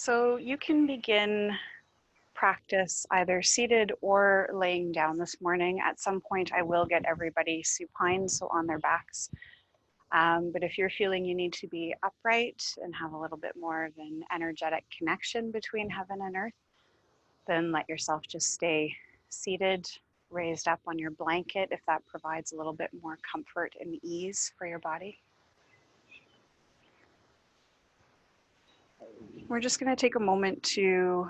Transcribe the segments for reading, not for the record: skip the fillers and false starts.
So you can begin practice either seated or laying down this morning. At some point, I will get everybody supine, so on their backs. But if you're feeling you need to be upright and have a little bit more of an energetic connection between heaven and earth, then let yourself just stay seated, raised up on your blanket if that provides a little bit more comfort and ease for your body. We're just going to take a moment to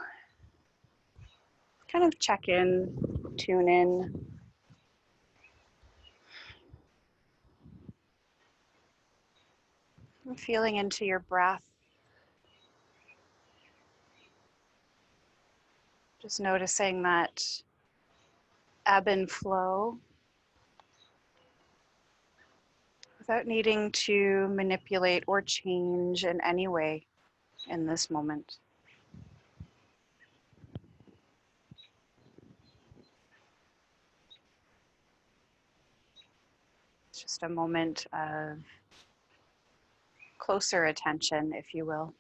kind of check in, tune in. Feeling into your breath. Just noticing that ebb and flow without needing to manipulate or change in any way in this moment. It's just a moment of closer attention, if you will.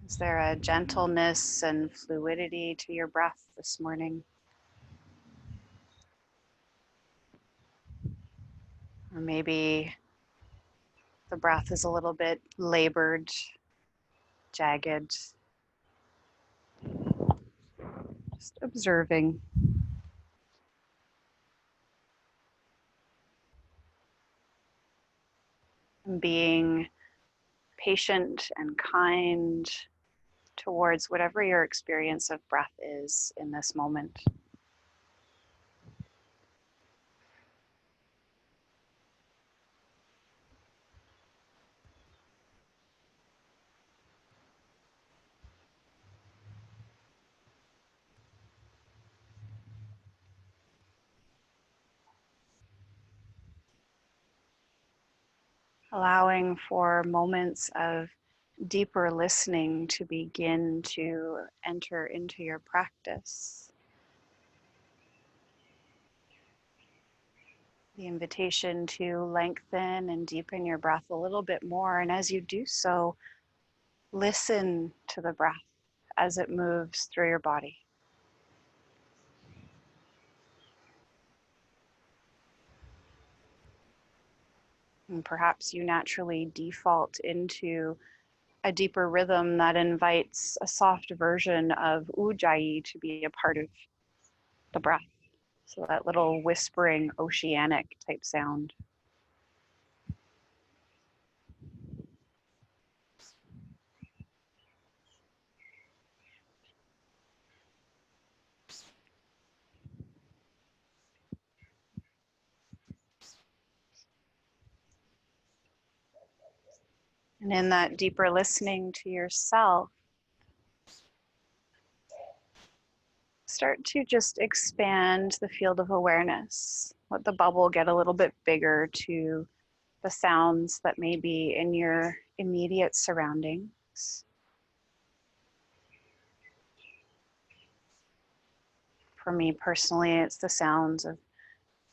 Is there a gentleness and fluidity to your breath this morning? Or maybe the breath is a little bit labored, jagged. Just observing. And being patient and kind towards whatever your experience of breath is in this moment. Allowing for moments of deeper listening to begin to enter into your practice. The invitation to lengthen and deepen your breath a little bit more. And as you do so, listen to the breath as it moves through your body. And perhaps you naturally default into a deeper rhythm that invites a soft version of ujjayi to be a part of the breath. So that little whispering oceanic type sound. And in that deeper listening to yourself, start to just expand the field of awareness. Let the bubble get a little bit bigger to the sounds that may be in your immediate surroundings. For me personally, it's the sounds of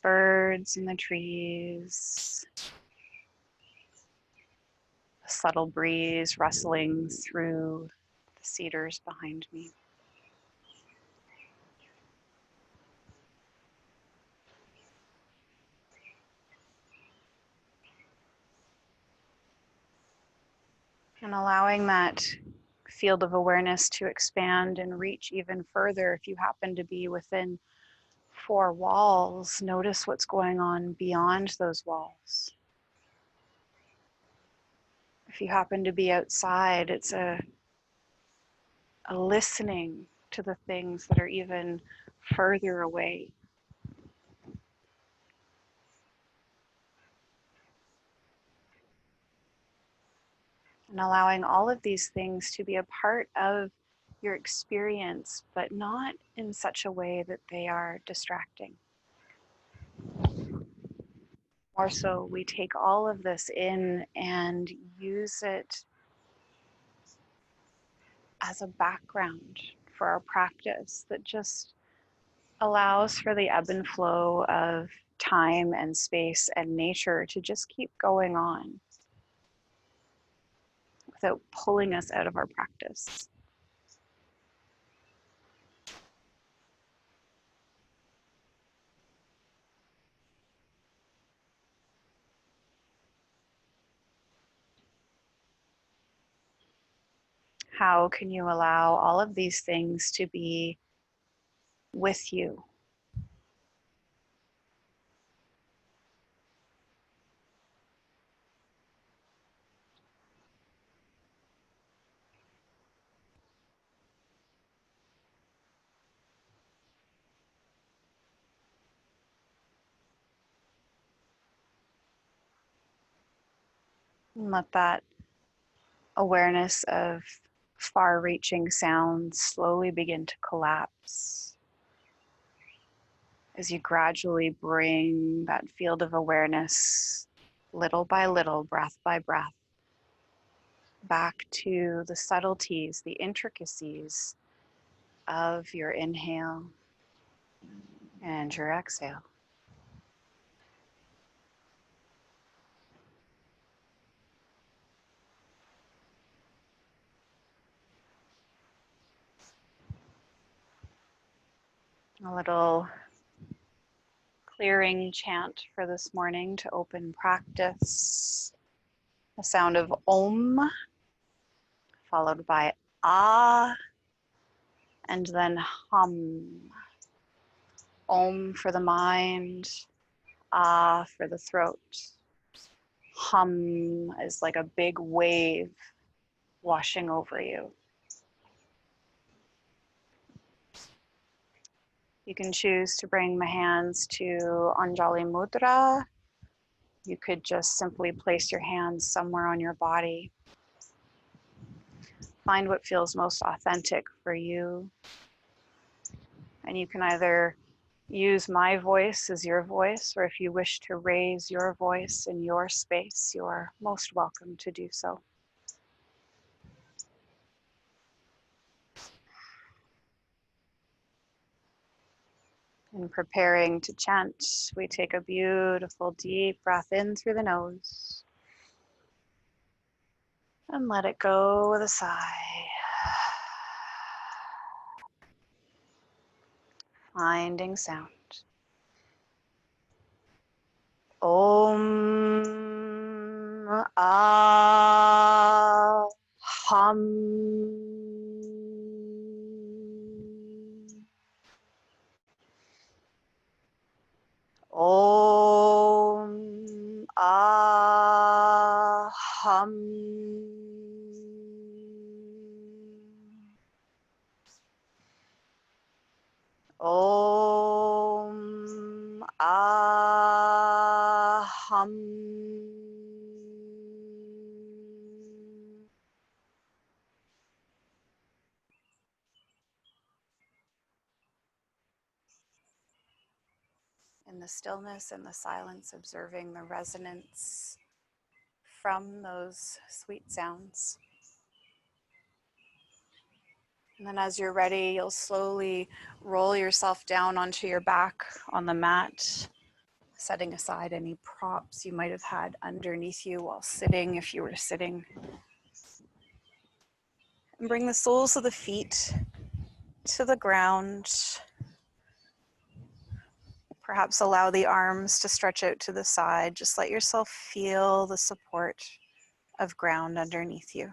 birds in the trees, a subtle breeze rustling through the cedars behind me. And allowing that field of awareness to expand and reach even further. If you happen to be within 4 walls, notice what's going on beyond those walls. If you happen to be outside, it's a listening to the things that are even further away. And allowing all of these things to be a part of your experience, but not in such a way that they are distracting. More so, we take all of this in and use it as a background for our practice that just allows for the ebb and flow of time and space and nature to just keep going on without pulling us out of our practice. How can you allow all of these things to be with you? And let that awareness of far-reaching sounds slowly begin to collapse as you gradually bring that field of awareness, little by little, breath by breath, back to the subtleties, the intricacies of your inhale and your exhale. A little clearing chant for this morning to open practice. The sound of Om, followed by Ah, and then Hum. Om for the mind, Ah for the throat. Hum is like a big wave washing over you. You can choose to bring my hands to Anjali Mudra. You could just simply place your hands somewhere on your body. Find what feels most authentic for you. And you can either use my voice as your voice, or if you wish to raise your voice in your space, you are most welcome to do so. In preparing to chant, we take a beautiful deep breath in through the nose and let it go with a sigh. Finding sound. Om Ah Hum. Om Ah Hum. Om Ah Hum. In the stillness and the silence, observing the resonance from those sweet sounds. And then as you're ready, you'll slowly roll yourself down onto your back on the mat, setting aside any props you might have had underneath you while sitting, if you were sitting. And bring the soles of the feet to the ground. Perhaps allow the arms to stretch out to the side. Just let yourself feel the support of ground underneath you.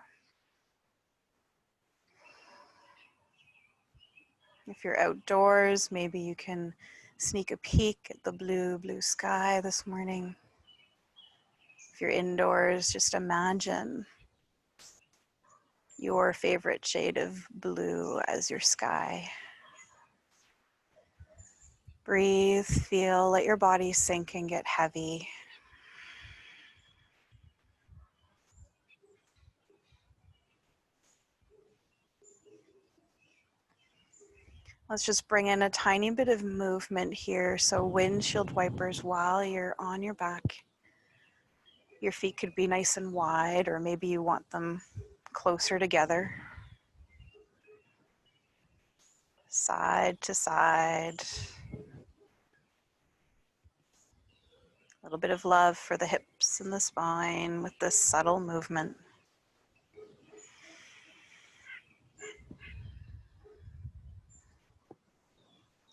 If you're outdoors, maybe you can sneak a peek at the blue sky this morning. If you're indoors, just imagine your favorite shade of blue as your sky. Breathe, feel, let your body sink and get heavy. Let's just bring in a tiny bit of movement here. So windshield wipers while you're on your back. Your feet could be nice and wide, or maybe you want them closer together. Side to side. little bit of love for the hips and the spine with this subtle movement.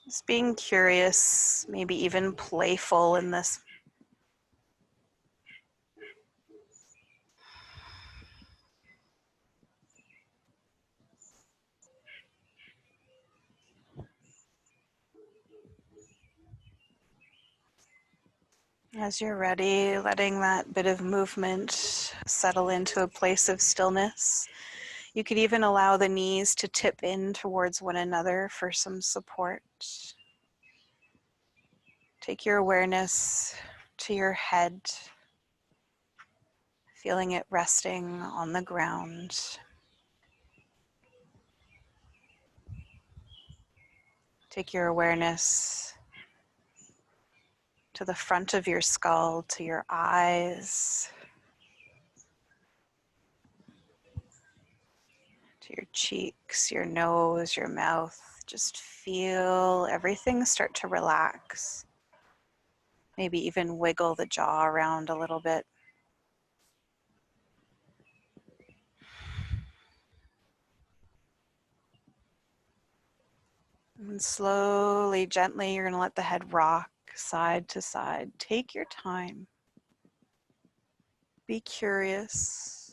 Just being curious, maybe even playful in this. As you're ready, letting that bit of movement settle into a place of stillness. You could even allow the knees to tip in towards one another for some support. Take your awareness to your head, feeling it resting on the ground. Take your awareness to the front of your skull, to your eyes, to your cheeks, your nose, your mouth. Just feel everything start to relax. Maybe even wiggle the jaw around a little bit. And slowly, gently, you're going to let the head rock side to side. Take your time. Be curious.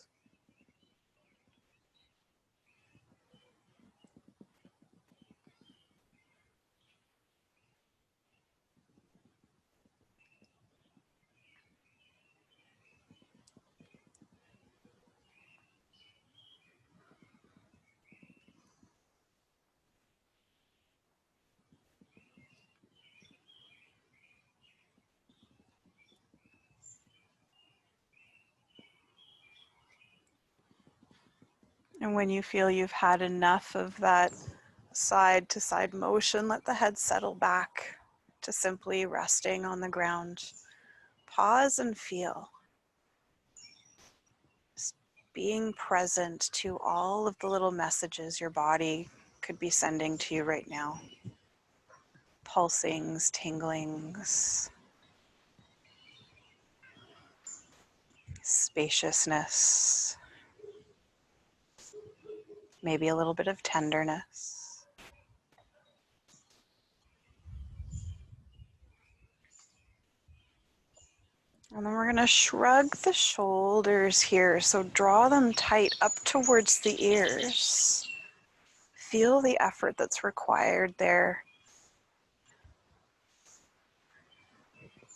And when you feel you've had enough of that side to side motion, let the head settle back to simply resting on the ground. Pause and feel. Just being present to all of the little messages your body could be sending to you right now. Pulsings, tinglings, spaciousness, maybe a little bit of tenderness. And then we're going to shrug the shoulders here. So draw them tight up towards the ears. Feel the effort that's required there.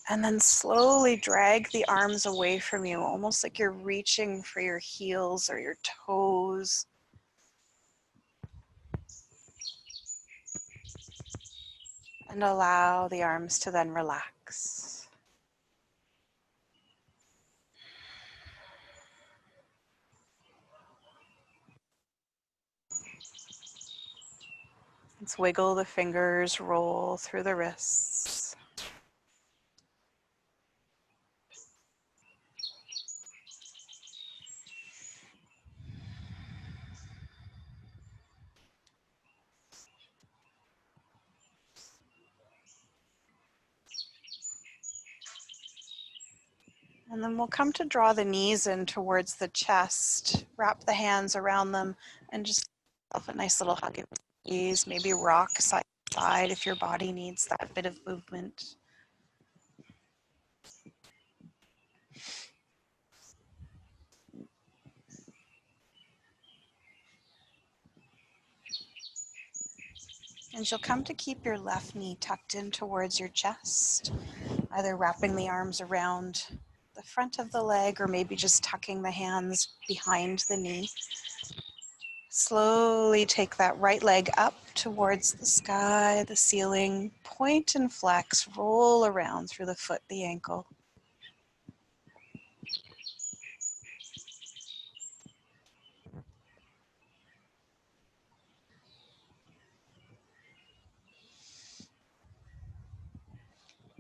And then slowly drag the arms away from you, almost like you're reaching for your heels or your toes. And allow the arms to then relax. Let's wiggle the fingers, roll through the wrists. And then we'll come to draw the knees in towards the chest, wrap the hands around them, and just give a nice little hug at the knees, maybe rock side to side if your body needs that bit of movement. And you'll come to keep your left knee tucked in towards your chest, either wrapping the arms around the front of the leg or maybe just tucking the hands behind the knee. Slowly take that right leg up towards the sky, the ceiling, point and flex, roll around through the foot, the ankle.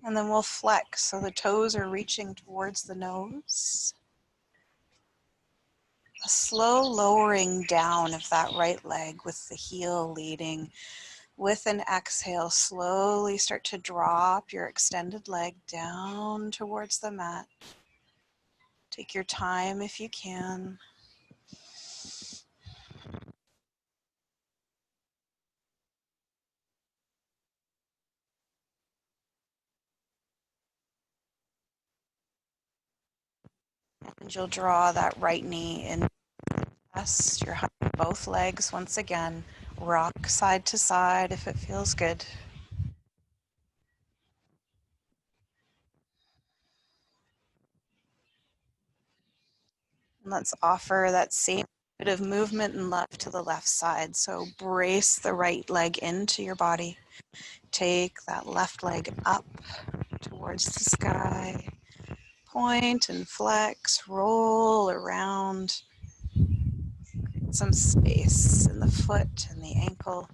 And then we'll flex so the toes are reaching towards the nose. A slow lowering down of that right leg with the heel leading. With an exhale, slowly start to drop your extended leg down towards the mat. Take your time if you can. And you'll draw that right knee in. You're hugging both legs once again. Rock side to side if it feels good. And let's offer that same bit of movement and love to the left side. So brace the right leg into your body. Take that left leg up towards the sky. Point and flex, roll around. Some space in the foot and the ankle.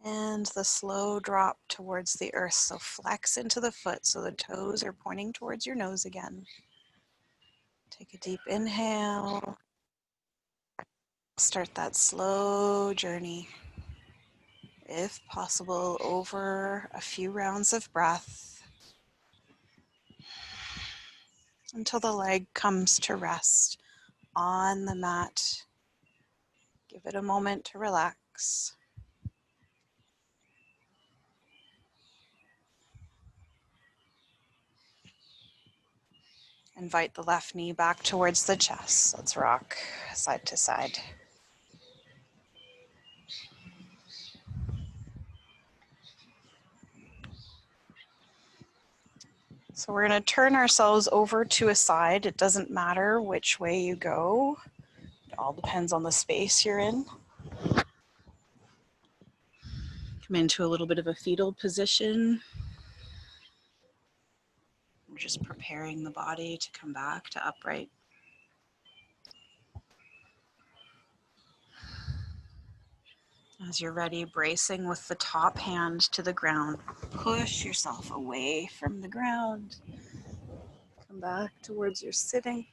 And the slow drop towards the earth. So flex into the foot so the toes are pointing towards your nose again. Take a deep inhale. Start that slow journey, if possible, over a few rounds of breath until the leg comes to rest on the mat. Give it a moment to relax. Invite the left knee back towards the chest. Let's rock side to side. So we're going to turn ourselves over to a side. It doesn't matter which way you go. It all depends on the space you're in. Come into a little bit of a fetal position. We're just preparing the body to come back to upright. As you're ready, bracing with the top hand to the ground. Push yourself away from the ground. Come back towards your sitting.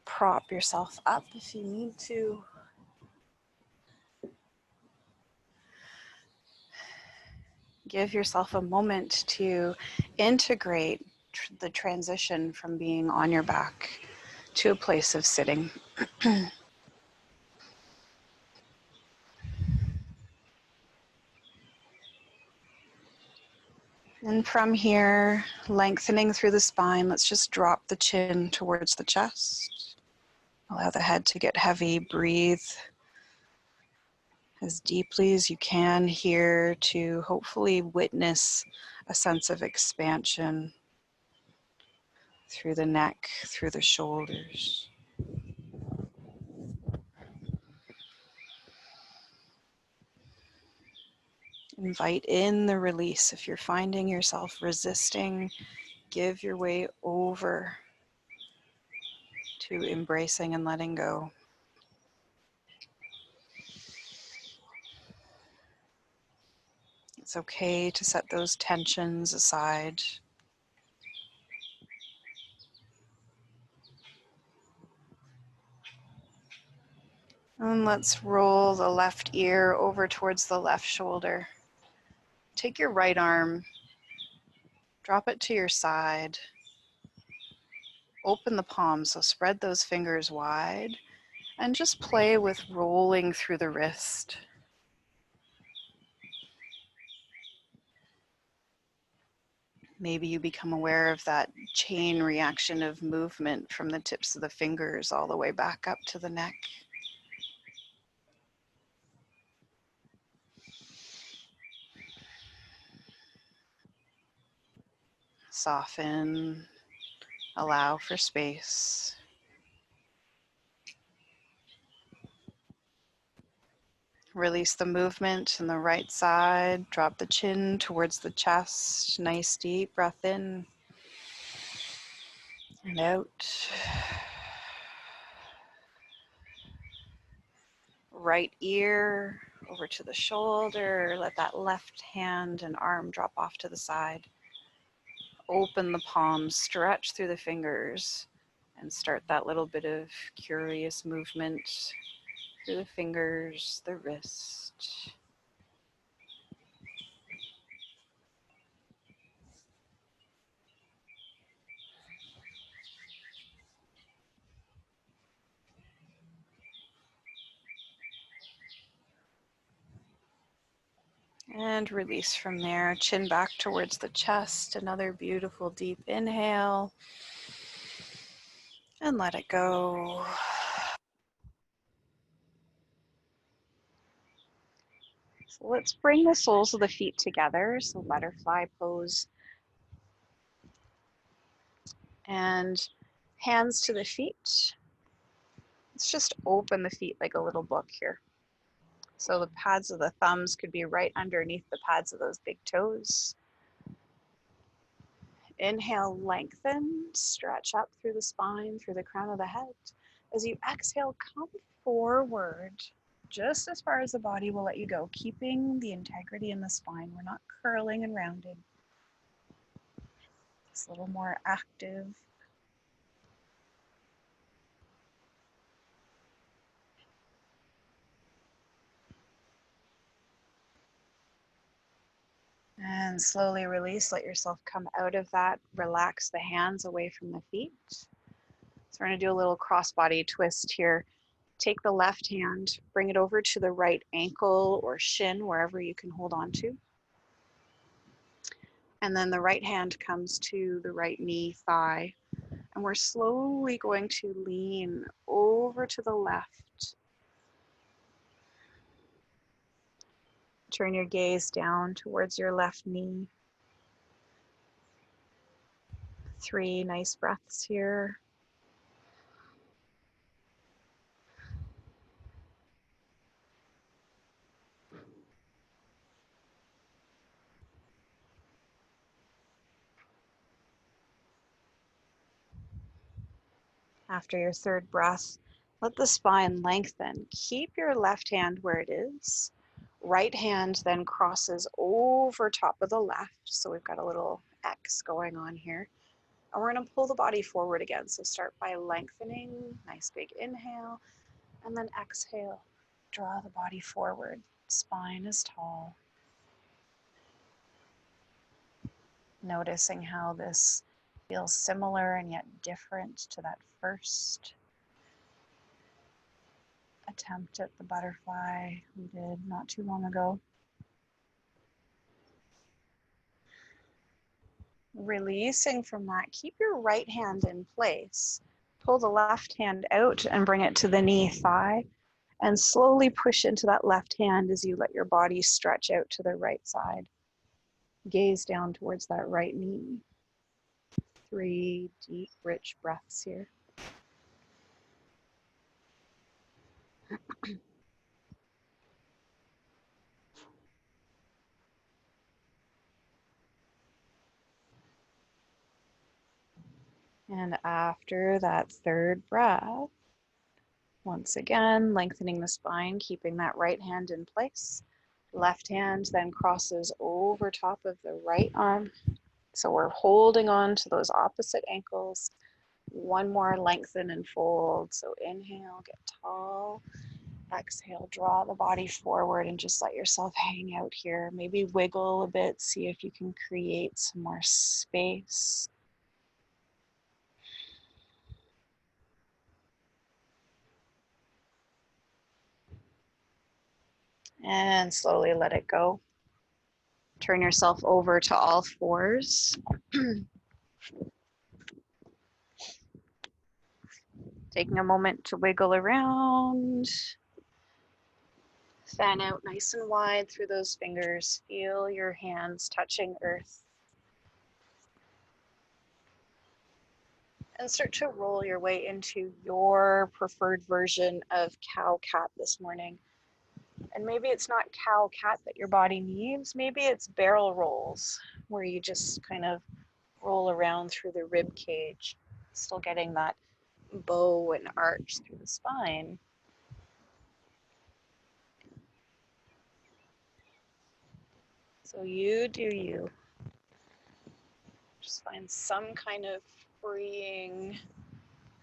Prop yourself up if you need to. Give yourself a moment to integrate the transition from being on your back to a place of sitting. And from here, lengthening through the spine, let's just drop the chin towards the chest. Allow the head to get heavy. Breathe as deeply as you can here to hopefully witness a sense of expansion through the neck, through the shoulders. Invite in the release. If you're finding yourself resisting, give your way over to embracing and letting go. It's okay to set those tensions aside. And let's roll the left ear over towards the left shoulder. Take your right arm, drop it to your side. Open the palm, so spread those fingers wide and just play with rolling through the wrist. Maybe you become aware of that chain reaction of movement from the tips of the fingers all the way back up to the neck. Soften, allow for space. Release the movement in the right side. Drop the chin towards the chest. Nice deep breath in and out. Right ear over to the shoulder. Let that left hand and arm drop off to the side. Open the palms, stretch through the fingers, and start that little bit of curious movement through the fingers, the wrist. And release from there, chin back towards the chest. Another beautiful deep inhale. And let it go. So let's bring the soles of the feet together. So butterfly pose. And hands to the feet. Let's just open the feet like a little book here. So the pads of the thumbs could be right underneath the pads of those big toes. Inhale, lengthen, stretch up through the spine, through the crown of the head. As you exhale, come forward just as far as the body will let you go, keeping the integrity in the spine. We're not curling and rounding. It's a little more active. And slowly release, let yourself come out of that. Relax the hands away from the feet. So we're gonna do a little crossbody twist here. Take the left hand, bring it over to the right ankle or shin, wherever you can hold on to. And then the right hand comes to the right knee, thigh. And we're slowly going to lean over to the left. Turn your gaze down towards your left knee. 3 nice breaths here. After your third breath, let the spine lengthen. Keep your left hand where it is. Right hand then crosses over top of the left. So we've got a little X going on here. And we're going to pull the body forward again. So start by lengthening, nice big inhale, and then exhale. Draw the body forward. Spine is tall. Noticing how this feels similar and yet different to that first attempt at the butterfly we did not too long ago. Releasing from that, keep your right hand in place. Pull the left hand out and bring it to the knee, thigh, and slowly push into that left hand as you let your body stretch out to the right side. Gaze down towards that right knee. 3 deep, rich breaths here. And after that third breath, once again, lengthening the spine, keeping that right hand in place. Left hand then crosses over top of the right arm. So we're holding on to those opposite ankles. One more, lengthen and fold. So inhale, get tall. Exhale, draw the body forward and just let yourself hang out here. Maybe wiggle a bit, see if you can create some more space. And slowly let it go. Turn yourself over to all fours. Taking a moment to wiggle around. Fan out nice and wide through those fingers. Feel your hands touching earth. And start to roll your way into your preferred version of cow-cat this morning. And maybe it's not cow-cat that your body needs. Maybe it's barrel rolls, where you just kind of roll around through the rib cage, still getting that bow and arch through the spine. So you do you. Just find some kind of freeing,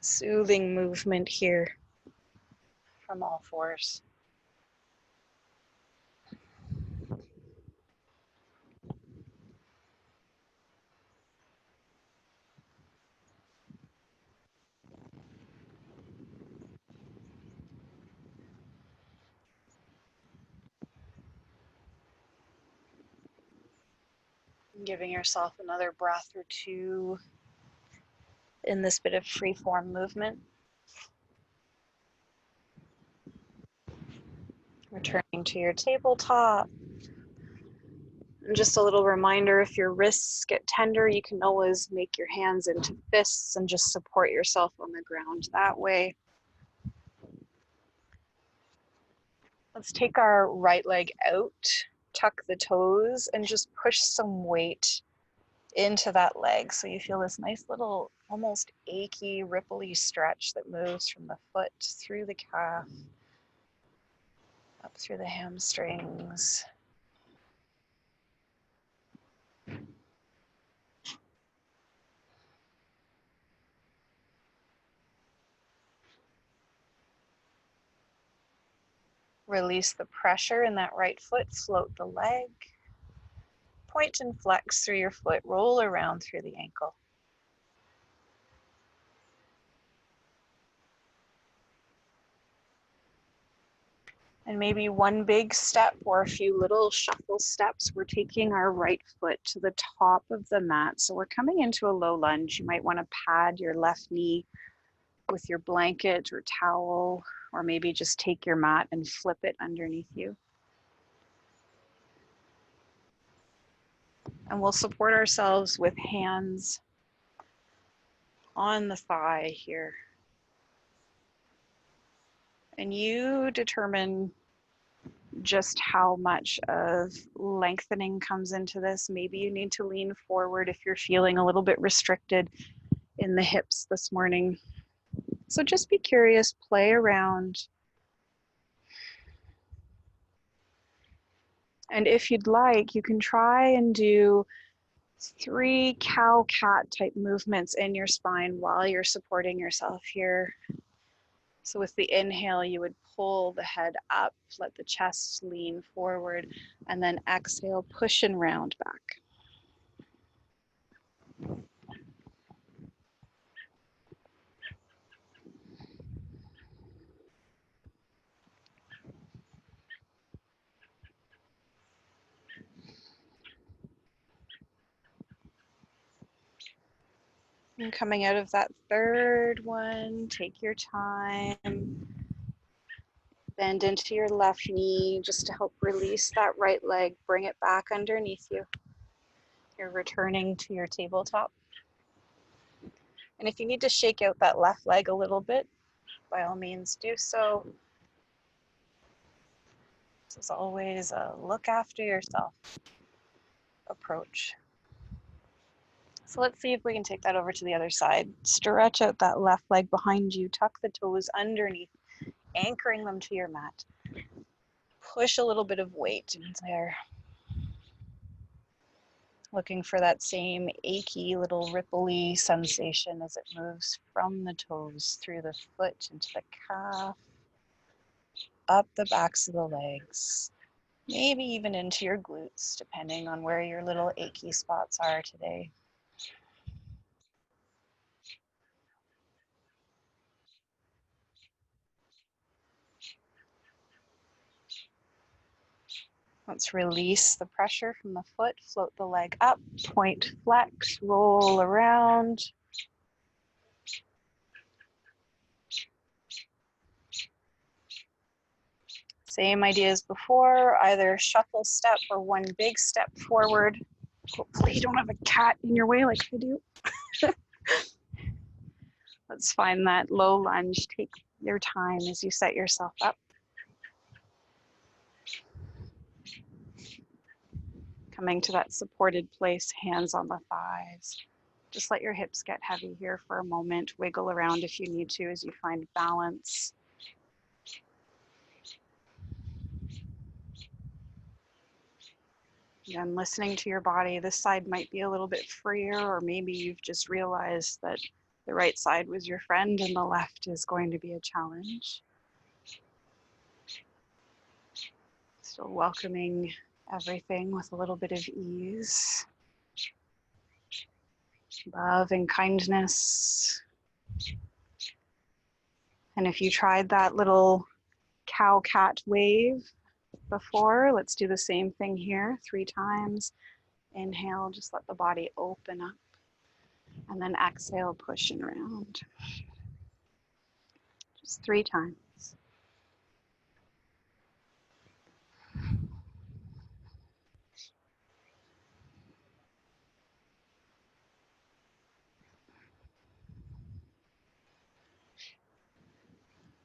soothing movement here from all fours. Giving yourself another breath or two in this bit of free form movement. Returning to your tabletop. And just a little reminder, if your wrists get tender, you can always make your hands into fists and just support yourself on the ground that way. Let's take our right leg out, tuck the toes, and just push some weight into that leg. So you feel this nice little, almost achy, ripply stretch that moves from the foot through the calf, up through the hamstrings. Release the pressure in that right foot, float the leg. Point and flex through your foot, roll around through the ankle. And maybe one big step or a few little shuffle steps. We're taking our right foot to the top of the mat. So we're coming into a low lunge. You might want to pad your left knee with your blanket or towel, or maybe just take your mat and flip it underneath you. And we'll support ourselves with hands on the thigh here. And you determine just how much of lengthening comes into this. Maybe you need to lean forward if you're feeling a little bit restricted in the hips this morning. So just be curious, play around. And if you'd like, you can try and do 3 cow-cat type movements in your spine while you're supporting yourself here. So with the inhale, you would pull the head up, let the chest lean forward, and then exhale, push and round back. And coming out of that third one, take your time. Bend into your left knee just to help release that right leg. Bring it back underneath you. You're returning to your tabletop. And if you need to shake out that left leg a little bit, by all means do so. This is always a look after yourself approach. So let's see if we can take that over to the other side. Stretch out that left leg behind you, tuck the toes underneath, anchoring them to your mat. Push a little bit of weight in there. Looking for that same achy little ripply sensation as it moves from the toes through the foot into the calf, up the backs of the legs, maybe even into your glutes, depending on where your little achy spots are today. Let's release the pressure from the foot, float the leg up, point, flex, roll around. Same idea as before, either shuffle step or one big step forward. Hopefully you don't have a cat in your way like I do. Let's find that low lunge. Take your time as you set yourself up. Coming to that supported place, hands on the thighs. Just let your hips get heavy here for a moment. Wiggle around if you need to as you find balance. And listening to your body, this side might be a little bit freer, or maybe you've just realized that the right side was your friend and the left is going to be a challenge. Still welcoming everything with a little bit of ease, love and kindness. And if you tried that little cow-cat wave before, let's do the same thing here 3 times. Inhale, just let the body open up. And then exhale, pushing around. Just 3 times.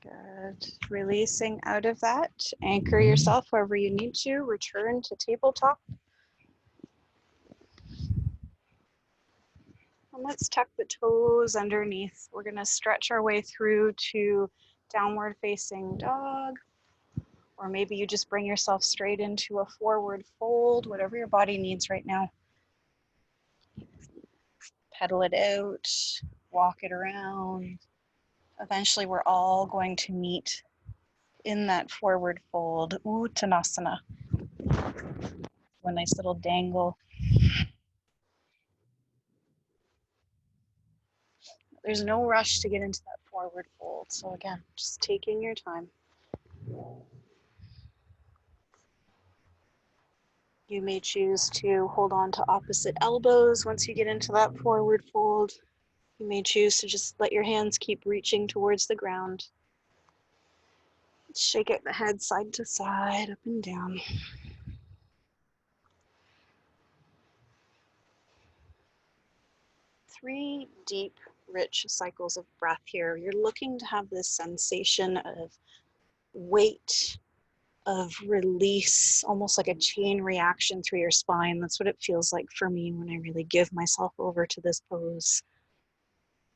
Good. Releasing out of that. Anchor yourself wherever you need to. Return to tabletop. And let's tuck the toes underneath. We're going to stretch our way through to downward facing dog. Or maybe you just bring yourself straight into a forward fold, whatever your body needs right now. Pedal it out, walk it around. Eventually, we're all going to meet in that forward fold, Uttanasana. A nice little dangle. There's no rush to get into that forward fold. So again, just taking your time. You may choose to hold on to opposite elbows once you get into that forward fold. You may choose to just let your hands keep reaching towards the ground. Shake it the head side to side, up and down. Three deep, rich cycles of breath here. You're looking to have this sensation of weight, of release, almost like a chain reaction through your spine. That's what it feels like for me when I really give myself over to this pose.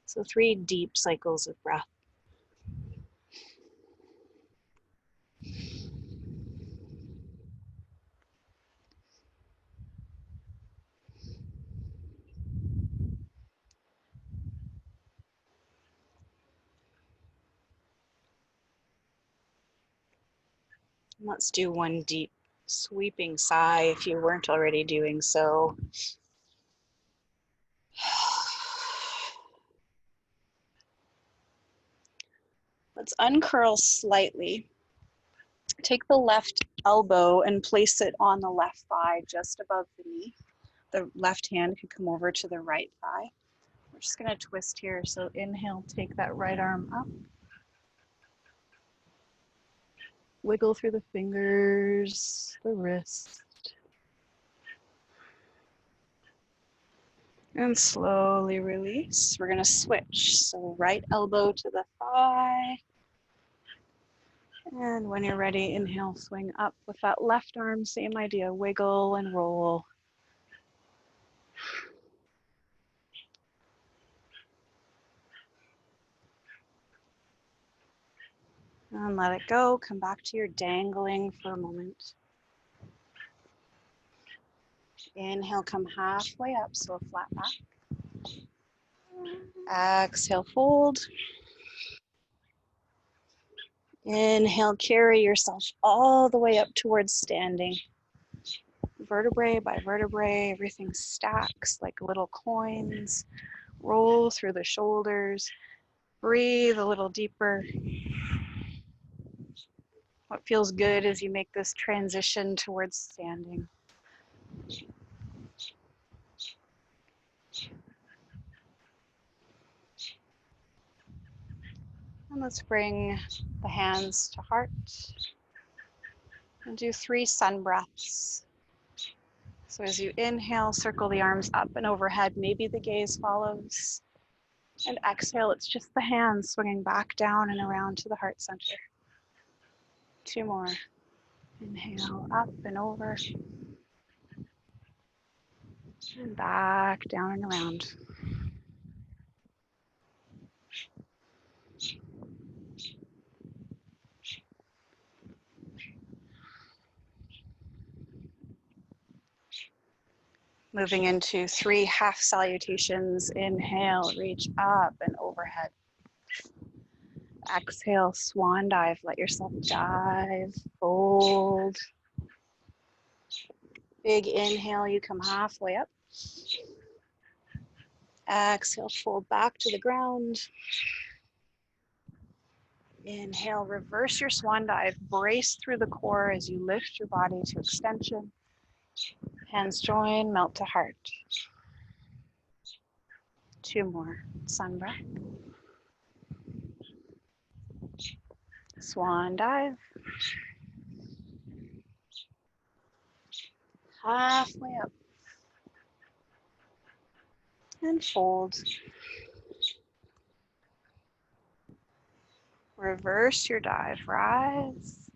So 3 deep cycles of breath. Let's do 1 deep sweeping sigh if you weren't already doing so. Let's uncurl slightly. Take the left elbow and place it on the left thigh just above the knee. The left hand could come over to the right thigh. We're just going to twist here. So inhale, take that right arm up. Wiggle through the fingers, the wrist. And slowly release. We're going to switch. So right elbow to the thigh. And when you're ready, inhale, swing up with that left arm. Same idea, wiggle and roll. And let it go. Come back to your dangling for a moment. Inhale, come halfway up, so a flat back. Exhale, fold. Inhale, carry yourself all the way up towards standing. Vertebrae by vertebrae, everything stacks like little coins. Roll through the shoulders. Breathe a little deeper. What feels good as you make this transition towards standing. And let's bring the hands to heart and do 3 sun breaths. So as you inhale, circle the arms up and overhead. Maybe the gaze follows. And exhale, it's just the hands swinging back down and around to the heart center. 2 more. Inhale, up and over. And back down and around. Moving into 3 half salutations. Inhale, reach up and overhead. Exhale, swan dive. Let yourself dive, fold. Big inhale, you come halfway up. Exhale, fold back to the ground. Inhale, reverse your swan dive. Brace through the core as you lift your body to extension. Hands join, melt to heart. 2 more. Sun breath. Swan dive. Halfway up. And fold. Reverse your dive. Rise.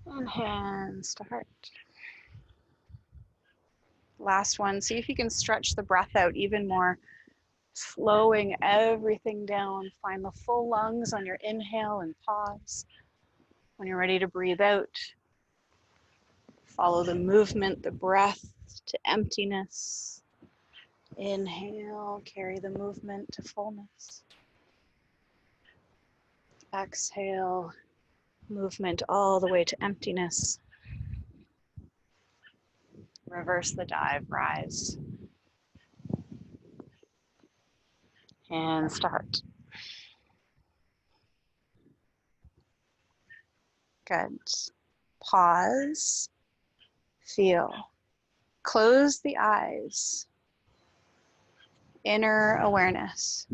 And hands to heart. Last one. See if you can stretch the breath out even more. Slowing everything down. Find the full lungs on your inhale and pause. When you're ready to breathe out, follow the movement, the breath to emptiness. Inhale, carry the movement to fullness. Exhale, movement all the way to emptiness. Reverse the dive, rise. Hands to heart. Good. Pause, feel. Close the eyes. Inner awareness.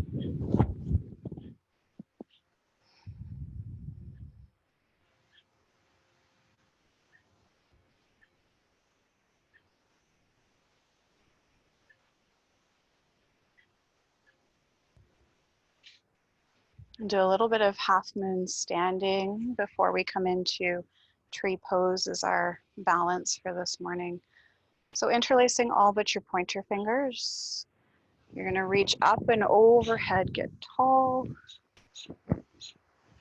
And do a little bit of half moon standing before we come into tree pose as our balance for this morning. So interlacing all but your pointer fingers. You're going to reach up and overhead, get tall.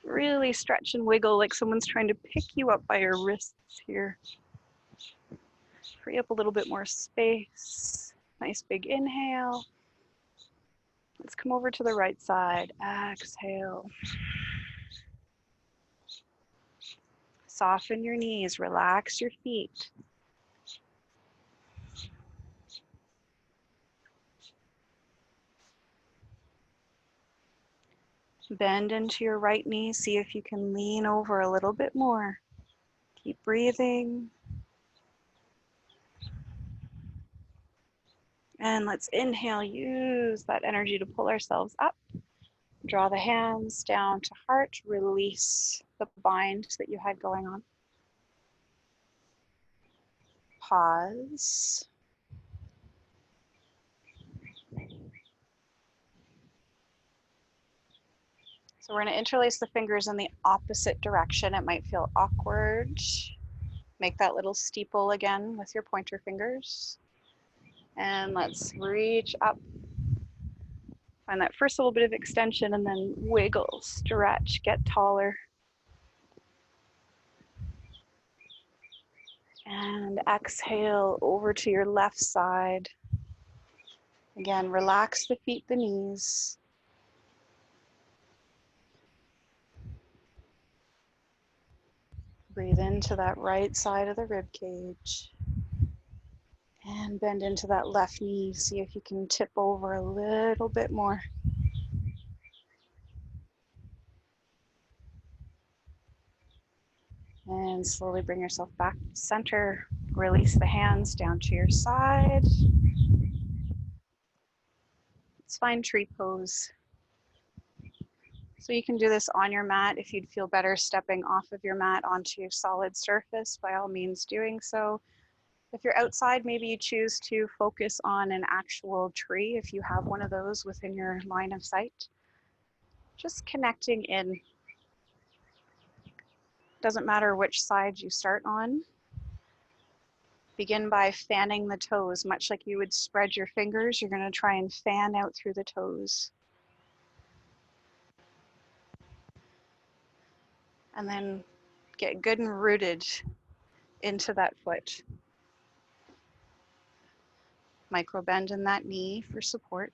Really stretch and wiggle like someone's trying to pick you up by your wrists here. Free up a little bit more space. Nice big inhale. Let's come over to the right side. Exhale. Soften your knees, relax your feet. Bend into your right knee, see if you can lean over a little bit more. Keep breathing. And let's inhale, use that energy to pull ourselves up. Draw the hands down to heart, release the bind that you had going on. Pause. So we're going to interlace the fingers in the opposite direction. It might feel awkward. Make that little steeple again with your pointer fingers. And let's reach up. Find that first little bit of extension and then wiggle, stretch, get taller. And exhale over to your left side. Again, relax the feet, the knees. Breathe into that right side of the rib cage. And bend into that left knee. See if you can tip over a little bit more. And slowly bring yourself back to center. Release the hands down to your side. Let's find tree pose. So you can do this on your mat. If you'd feel better stepping off of your mat onto solid surface, by all means doing so. If you're outside, maybe you choose to focus on an actual tree if you have one of those within your line of sight. Just connecting in. Doesn't matter which side you start on. Begin by fanning the toes, much like you would spread your fingers. You're going to try and fan out through the toes. And then get good and rooted into that foot. Micro bend in that knee for support.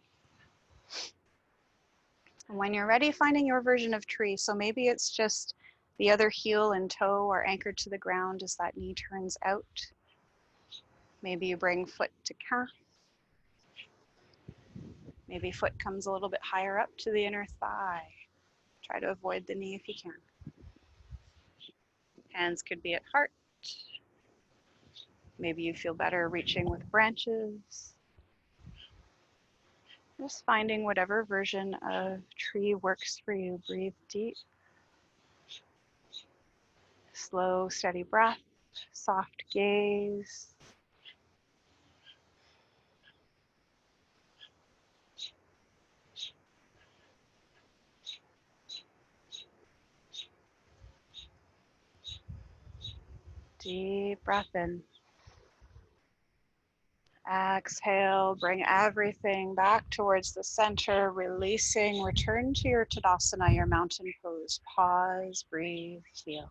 And when you're ready, finding your version of tree. So maybe it's just the other heel and toe are anchored to the ground as that knee turns out. Maybe you bring foot to calf. Maybe foot comes a little bit higher up to the inner thigh. Try to avoid the knee if you can. Hands could be at heart. Maybe you feel better reaching with branches. Just finding whatever version of tree works for you. Breathe deep. Slow, steady breath, soft gaze. Deep breath in. Exhale, bring everything back towards the center, releasing. Return to your Tadasana, your mountain pose. Pause, breathe, feel.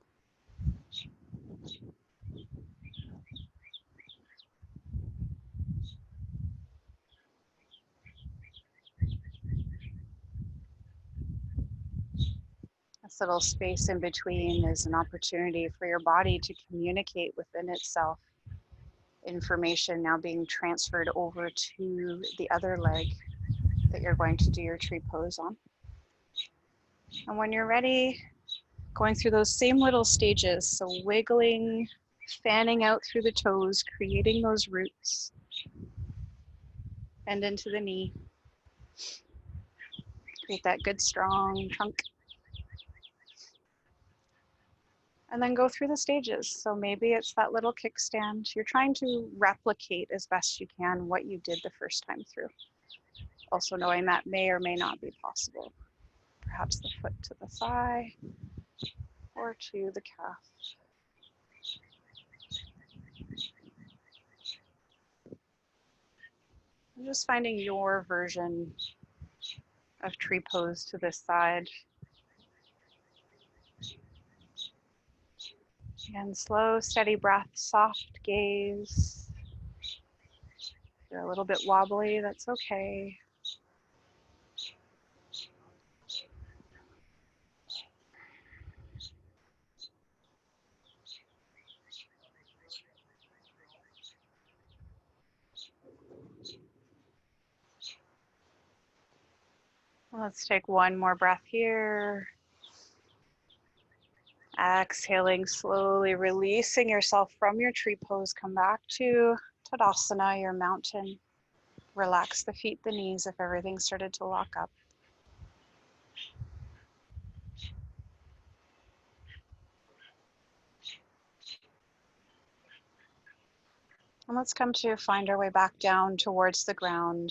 This little space in between is an opportunity for your body to communicate within itself. Information now being transferred over to the other leg that you're going to do your tree pose on. And when you're ready, going through those same little stages, so wiggling, fanning out through the toes, creating those roots. Bend into the knee. Create that good strong trunk. And then go through the stages. So maybe it's that little kickstand. You're trying to replicate as best you can what you did the first time through. Also knowing that may or may not be possible. Perhaps the foot to the thigh or to the calf. And just finding your version of tree pose to this side. Again, slow, steady breath, soft gaze. If you're a little bit wobbly, that's okay. Let's take one more breath here. Exhaling, slowly releasing yourself from your tree pose. Come back to Tadasana, your mountain. Relax the feet, the knees if everything started to lock up. And let's come to find our way back down towards the ground.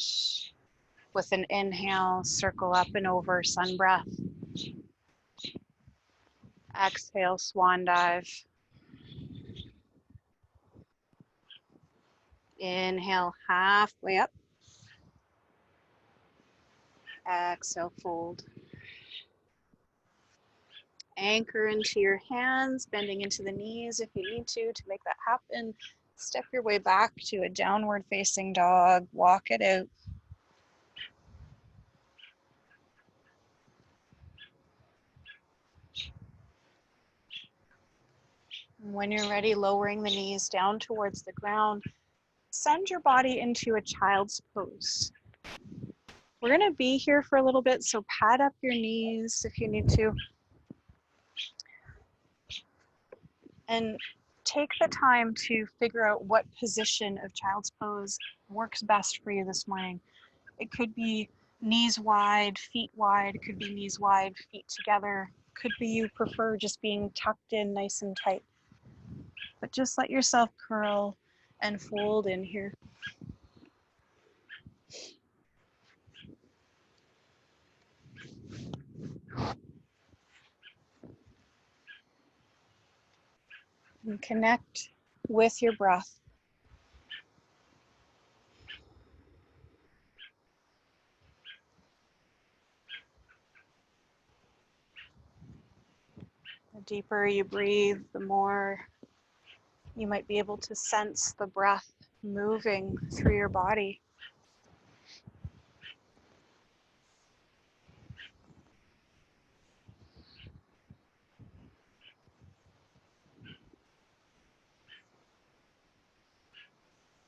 With an inhale, circle up and over, sun breath. Exhale, swan dive. Inhale, halfway up. Exhale, fold. Anchor into your hands, bending into the knees if you need to make that happen. Step your way back to a downward facing dog. Walk it out. When you're ready, lowering the knees down towards the ground, send your body into a child's pose. We're going to be here for a little bit, so pad up your knees if you need to. And take the time to figure out what position of child's pose works best for you this morning. It could be knees wide, feet wide. It could be knees wide, feet together. Could be you prefer just being tucked in nice and tight. But just let yourself curl and fold in here. And connect with your breath. The deeper you breathe, the more you might be able to sense the breath moving through your body.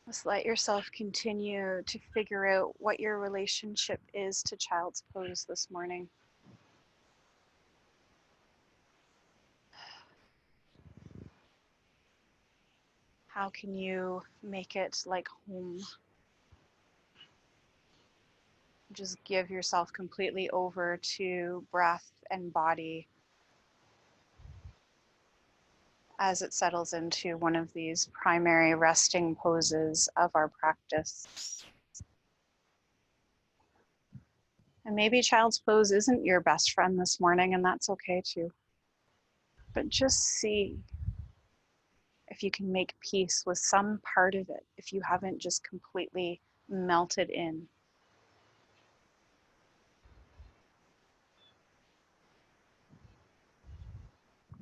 Just let yourself continue to figure out what your relationship is to child's pose this morning. How can you make it like home? Just give yourself completely over to breath and body as it settles into one of these primary resting poses of our practice. And maybe child's pose isn't your best friend this morning, and that's okay too. But just see if you can make peace with some part of it, if you haven't just completely melted in.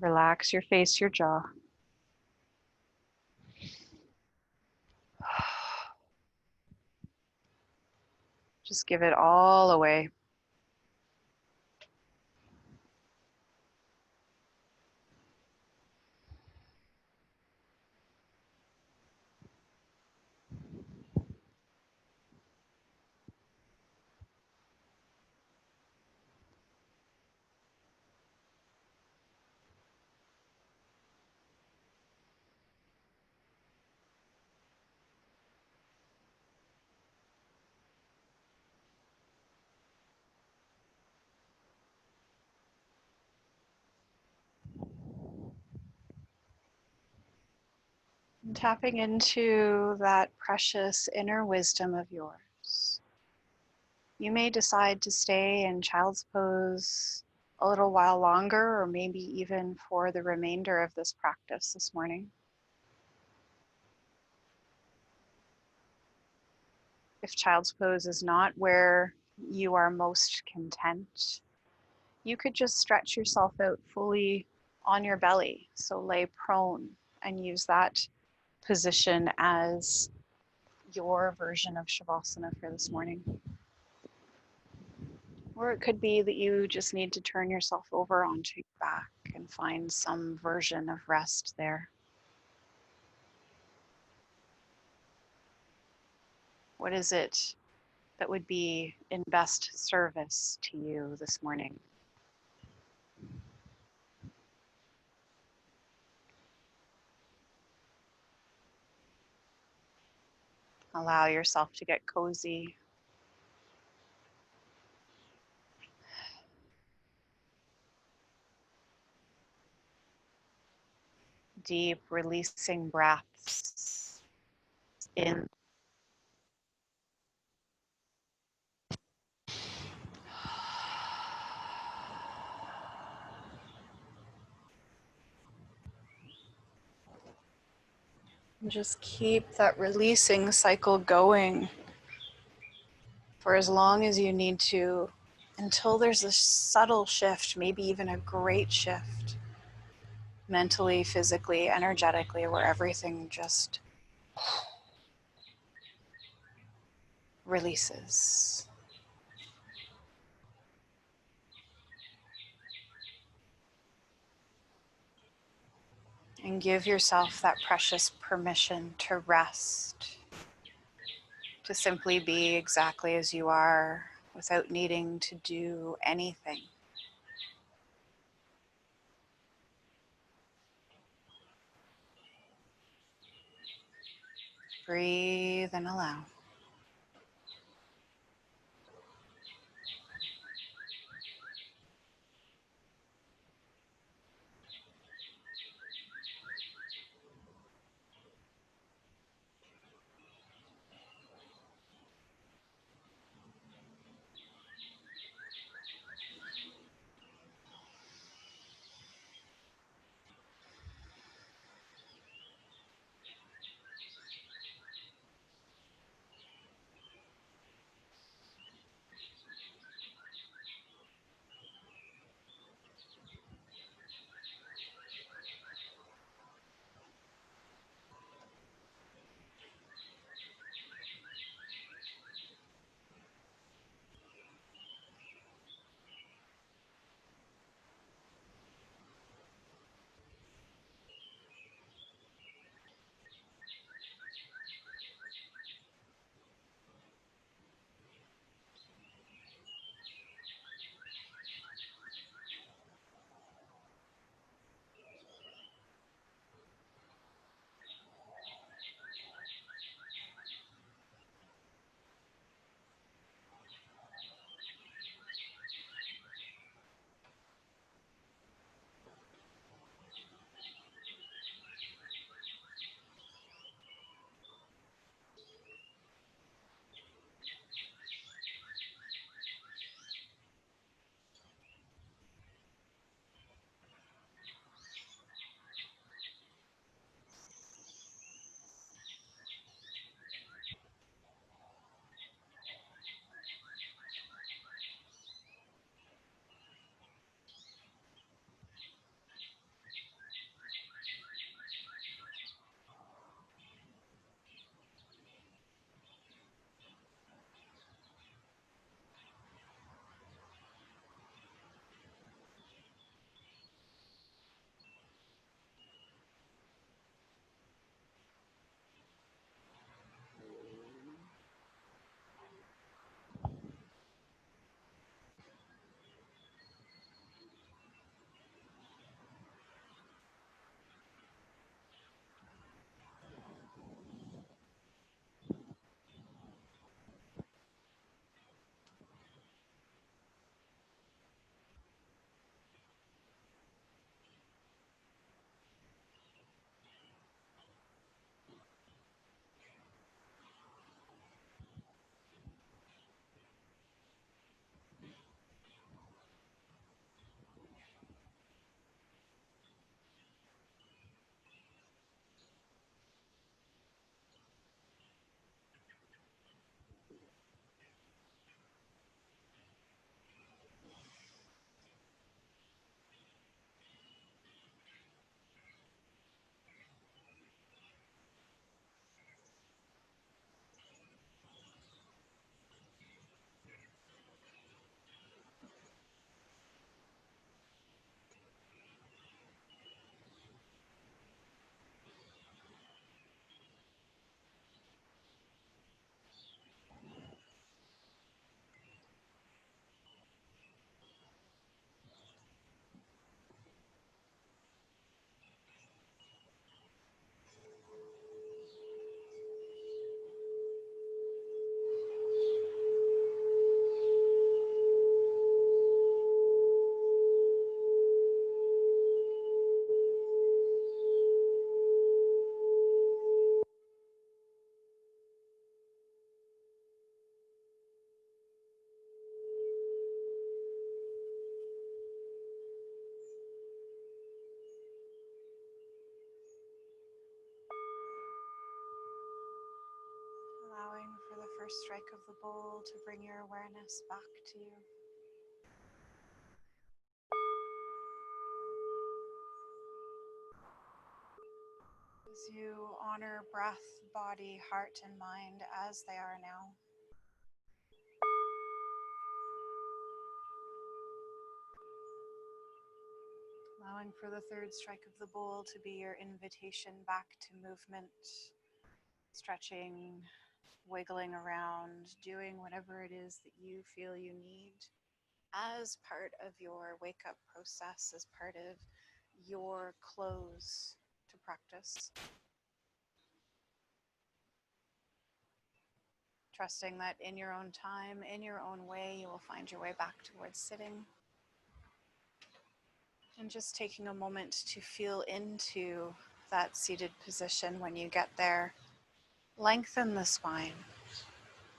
Relax your face, your jaw. Just give it all away. And tapping into that precious inner wisdom of yours. You may decide to stay in child's pose a little while longer, or maybe even for the remainder of this practice this morning. If child's pose is not where you are most content, you could just stretch yourself out fully on your belly. So lay prone and use that position as your version of Shavasana for this morning. Or it could be that you just need to turn yourself over onto your back and find some version of rest there. What is it that would be in best service to you this morning? Allow yourself to get cozy. Deep releasing breaths in. And just keep that releasing cycle going for as long as you need to, until there's a subtle shift, maybe even a great shift, mentally, physically, energetically, where everything just releases. And give yourself that precious permission to rest, to simply be exactly as you are without needing to do anything. Breathe and allow. first strike of the bowl to bring your awareness back to you. As you honor breath, body, heart, and mind as they are now. Allowing for the third strike of the bowl to be your invitation back to movement, stretching, wiggling around, doing whatever it is that you feel you need as part of your wake-up process, as part of your close to practice. Trusting that in your own time, in your own way, you will find your way back towards sitting. And just taking a moment to feel into that seated position when you get there. Lengthen the spine.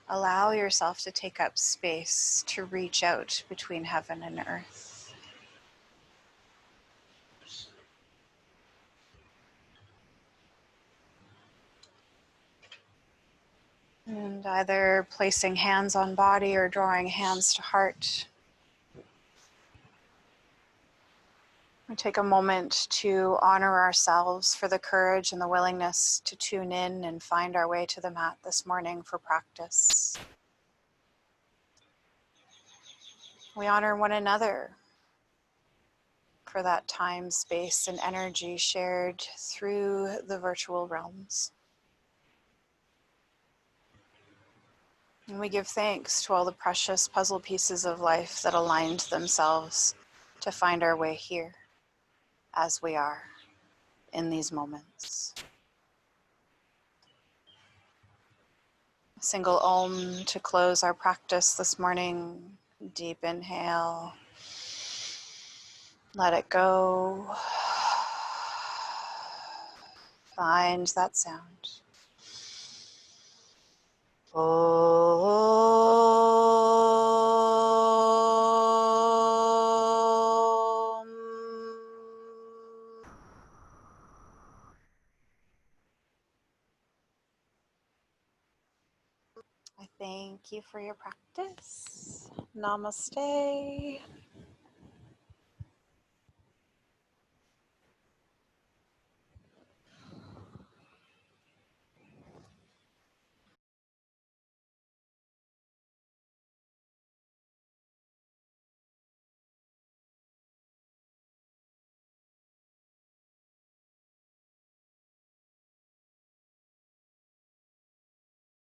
Allow yourself to take up space to reach out between heaven and earth. And either placing hands on body or drawing hands to heart. We take a moment to honor ourselves for the courage and the willingness to tune in and find our way to the mat this morning for practice. We honor one another for that time, space, and energy shared through the virtual realms. And we give thanks to all the precious puzzle pieces of life that aligned themselves to find our way here as we are in these moments. A single Om to close our practice this morning. Deep inhale. Let it go. Find that sound. Om. I thank you for your practice. Namaste.